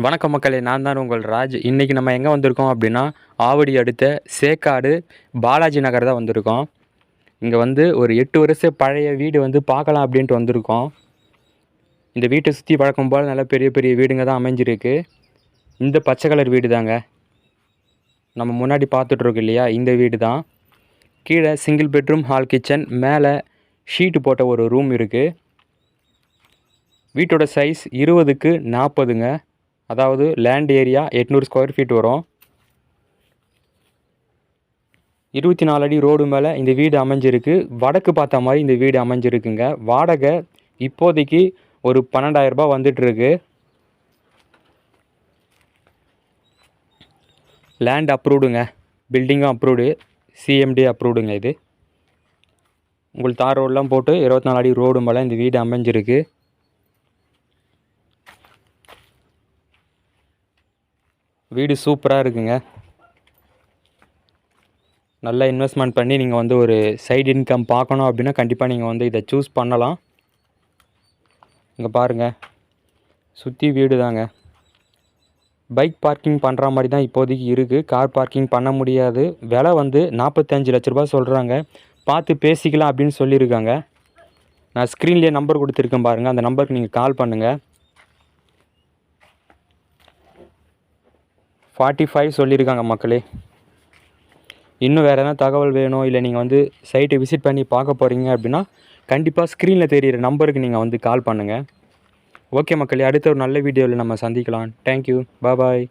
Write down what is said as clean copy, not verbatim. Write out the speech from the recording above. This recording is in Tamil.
வணக்கம் மக்களே, நான் தான் உங்கள் ராஜ். இன்றைக்கி நம்ம எங்கே வந்திருக்கோம் அப்படின்னா, ஆவடி அடுத்த சேக்காடு பாலாஜி நகர் தான் வந்திருக்கோம். இங்கே வந்து ஒரு 8 வருஷ பழைய வீடு வந்து பார்க்கலாம் அப்படின்ட்டு வந்திருக்கோம். இந்த வீட்டை சுற்றி வழக்கம் போல் நல்ல பெரிய பெரிய வீடுங்க தான் அமைஞ்சிருக்கு. இந்த பச்சை கலர் வீடு தாங்க நம்ம முன்னாடி பார்த்துட்ருக்கோம் இல்லையா, இந்த வீடு தான். கீழே சிங்கிள் பெட்ரூம் ஹால் கிச்சன், மேலே ஷீட்டு போட்ட ஒரு ரூம் இருக்குது. வீட்டோட சைஸ் 20க்கு 40ங்க. அதாவது லேண்ட் ஏரியா 800 ஸ்கொயர் ஃபீட் வரும். 24 அடி ரோடு மேலே இந்த வீடு அமைஞ்சிருக்கு. வடக்கு பார்த்த மாதிரி இந்த வீடு அமைஞ்சிருக்குங்க. வாடகை இப்போதைக்கு ஒரு 12,000 ரூபாய் வந்துட்டுருக்கு. லேண்ட் அப்ரூவ்டுங்க, பில்டிங்கும் அப்ரூவ்டு, சிஎம்டி அப்ரூவ்டுங்க. இது உங்களுக்கு தார் ரோடெலாம் போட்டு 24 அடி ரோடு மேலே இந்த வீடு அமைஞ்சிருக்கு. வீடு சூப்பராக இருக்குங்க. நல்லா இன்வெஸ்ட்மெண்ட் பண்ணி நீங்கள் வந்து ஒரு சைடு இன்கம் பார்க்கணும் அப்படின்னா கண்டிப்பாக நீங்கள் வந்து இதை சூஸ் பண்ணலாம். இங்கே பாருங்கள், சுற்றி வீடு தாங்க. பைக் பார்க்கிங் பண்ணுற மாதிரி தான் இப்போதைக்கு இருக்குது. கார் பார்க்கிங் பண்ண முடியாது. விலை வந்து 45 லட்ச ரூபா சொல்கிறாங்க. பார்த்து பேசிக்கலாம் அப்படின்னு சொல்லியிருக்காங்க. நான் ஸ்க்ரீன்லேயே நம்பர் கொடுத்துருக்கேன் பாருங்கள், அந்த நம்பருக்கு நீங்கள் கால் பண்ணுங்கள். 45 சொல்லியிருக்காங்க மக்களே. இன்னும் வேறு எதனா தகவல் வேணும், இல்லை நீங்கள் வந்து சைட்டை விசிட் பண்ணி பார்க்க போகிறீங்க அப்படின்னா கண்டிப்பாக ஸ்க்ரீனில் தெரிகிற நம்பருக்கு நீங்கள் வந்து கால் பண்ணுங்கள். ஓகே மக்களே, அடுத்த ஒரு நல்ல வீடியோவில் நம்ம சந்திக்கலாம். தேங்க்யூ, பாய்.